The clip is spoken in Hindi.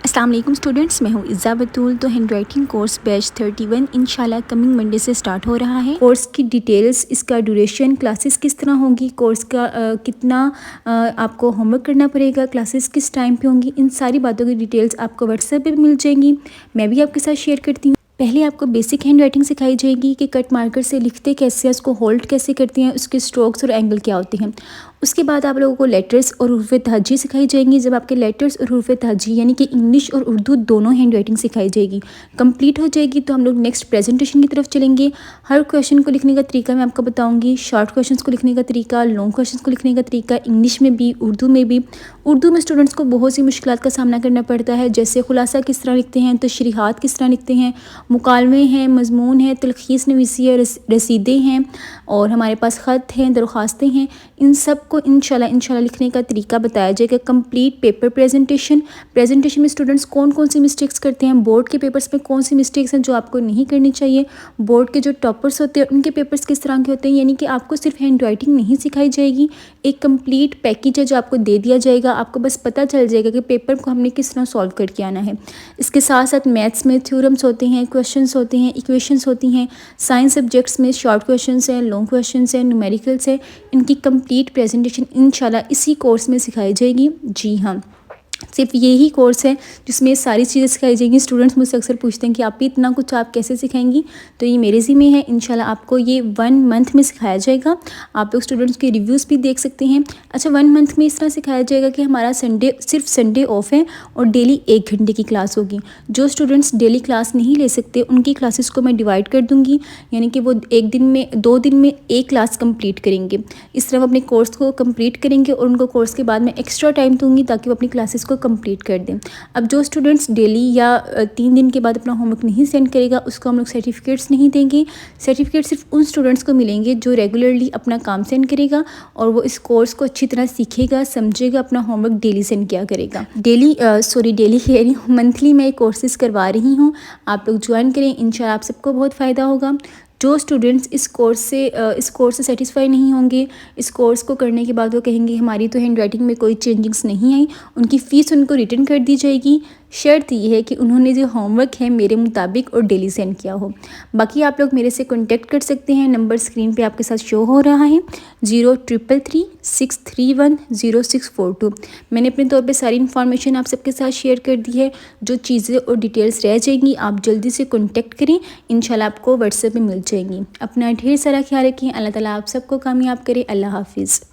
अस्सलाम वालेकुम स्टूडेंट्स, मैं हूँ इज़्ज़ा बतूल। तो हैंड राइटिंग कोर्स बैच 31 इंशाल्लाह कमिंग मंडे से स्टार्ट हो रहा है। कोर्स की डिटेल्स, इसका ड्यूरेशन, क्लासेस किस तरह होंगी, कोर्स का कितना आपको होमवर्क करना पड़ेगा, क्लासेस किस टाइम पे होंगी, इन सारी बातों की डिटेल्स आपको व्हाट्सएप पे मिल जाएंगी। मैं भी आपके साथ शेयर करती हूँ। पहले आपको बेसिक हैंड राइटिंग सिखाई जाएगी कि कट मार्कर से लिखते कैसे हैं, उसको होल्ड कैसे करते हैं, उसके स्ट्रोक्स और एंगल क्या होते हैं। उसके बाद आप लोगों को लेटर्स और हुरूफ तहज्जी सिखाई जाएंगी। जब आपके लेटर्स और हुरूफ तहज्जी यानी कि इंग्लिश और उर्दू दोनों हैंड राइटिंग सिखाई जाएगी, कंप्लीट हो जाएगी, तो हम लोग नेक्स्ट प्रेजेंटेशन की तरफ चलेंगे। हर क्वेश्चन को लिखने का तरीका मैं आपको बताऊंगी, शॉर्ट क्वेश्चन को लिखने का तरीका, लॉन्ग क्वेश्चन को लिखने का तरीका, इंग्लिश में भी उर्दू में भी। उर्दू में स्टूडेंट्स को बहुत सी मुश्किलात का सामना करना पड़ता है, जैसे खुलासा किस तरह लिखते हैं, तशरीहात किस तरह लिखते हैं, मुकालमे हैं, मजमून है, तलखीस नवीसी है, रसीदें हैं, और हमारे पास ख़त हैं, दरख्वास्तें हैं। इन सब को इंशाल्लाह लिखने का तरीका बताया जाएगा। कंप्लीट पेपर प्रेजेंटेशन में स्टूडेंट्स कौन कौन सी मिस्टेक्स करते हैं, बोर्ड के पेपर्स में कौन सी मिस्टेक्स हैं जो आपको नहीं करनी चाहिए, बोर्ड के जो टॉपर्स होते हैं उनके पेपर्स किस तरह के होते हैं। यानी कि आपको सिर्फ हैंड राइटिंग नहीं सिखाई जाएगी, एक कंप्लीट पैकेज है जो आपको दे दिया जाएगा। आपको बस पता चल जाएगा कि पेपर को हमने किस तरह सॉल्व करके आना है। इसके साथ साथ मैथ्स में थ्योरम्स होते हैं, क्वेश्चंस होते हैं, इक्वेशंस होती हैं। साइंस सब्जेक्ट्स में शॉर्ट क्वेश्चंस हैं, लॉन्ग क्वेश्चंस हैं, न्यूमेरिकल्स हैं। इनकी कंप्लीट प्रेजेंटेशन इंशाल्लाह इसी कोर्स में सिखाई जाएगी। जी हाँ, सिर्फ यही कोर्स है जिसमें सारी चीज़ें सिखाई जाएंगी। स्टूडेंट्स मुझसे अक्सर पूछते हैं कि आप इतना कुछ आप कैसे सिखाएंगी, तो ये मेरे ज़िम्मे है। इंशाल्लाह आपको ये 1 मंथ में सिखाया जाएगा। आप लोग स्टूडेंट्स के रिव्यूज़ भी देख सकते हैं। अच्छा, 1 मंथ में इस तरह सिखाया जाएगा कि हमारा सिर्फ संडे ऑफ है और डेली 1 घंटे की क्लास होगी। जो स्टूडेंट्स डेली क्लास नहीं ले सकते उनकी क्लासेस को मैं डिवाइड कर दूँगी, यानी कि वो 2 दिन में 1 क्लास कंप्लीट करेंगे। इस तरह वो अपने कोर्स को कंप्लीट करेंगे और उनको कोर्स के बाद मैं एक्स्ट्रा टाइम दूँगी ताकि वो अपनी क्लासेस को कंप्लीट कर दें। अब जो स्टूडेंट्स डेली या 3 दिन के बाद अपना होमवर्क नहीं सेंड करेगा उसको हम लोग सर्टिफिकेट्स नहीं देंगे। सर्टिफिकेट सिर्फ उन स्टूडेंट्स को मिलेंगे जो रेगुलरली अपना काम सेंड करेगा और वो इस कोर्स को अच्छी तरह सीखेगा, समझेगा, अपना होमवर्क डेली सेंड किया करेगा। डेली कह रही हूँ, मंथली मैं कोर्सेज़ करवा रही हूँ। आप लोग ज्वाइन करें, इंशाल्लाह आप सबको बहुत फ़ायदा होगा। जो स्टूडेंट्स इस कोर्स से सेटिस्फाई नहीं होंगे, इस कोर्स को करने के बाद वो कहेंगे हमारी तो हैंड राइटिंग में कोई चेंजिंग्स नहीं आई, उनकी फ़ीस उनको रिटर्न कर दी जाएगी। शर्त ये है कि उन्होंने जो होमवर्क है मेरे मुताबिक और डेली सेंड किया हो। बाकी आप लोग मेरे से कॉन्टेक्ट कर सकते हैं। नंबर स्क्रीन पे आपके साथ शो हो रहा है 033363100642। मैंने अपने तौर पे सारी इन्फॉर्मेशन आप सबके साथ शेयर कर दी है। जो चीज़ें और डिटेल्स रह जाएंगी आप जल्दी से कॉन्टेक्ट करें, इंशाल्लाह आपको व्हाट्सएप में मिल जाएंगी। अपना ढेर सारा ख्याल रखें। अल्लाह ताला आप सबको कामयाब करे। अल्लाह हाफिज़।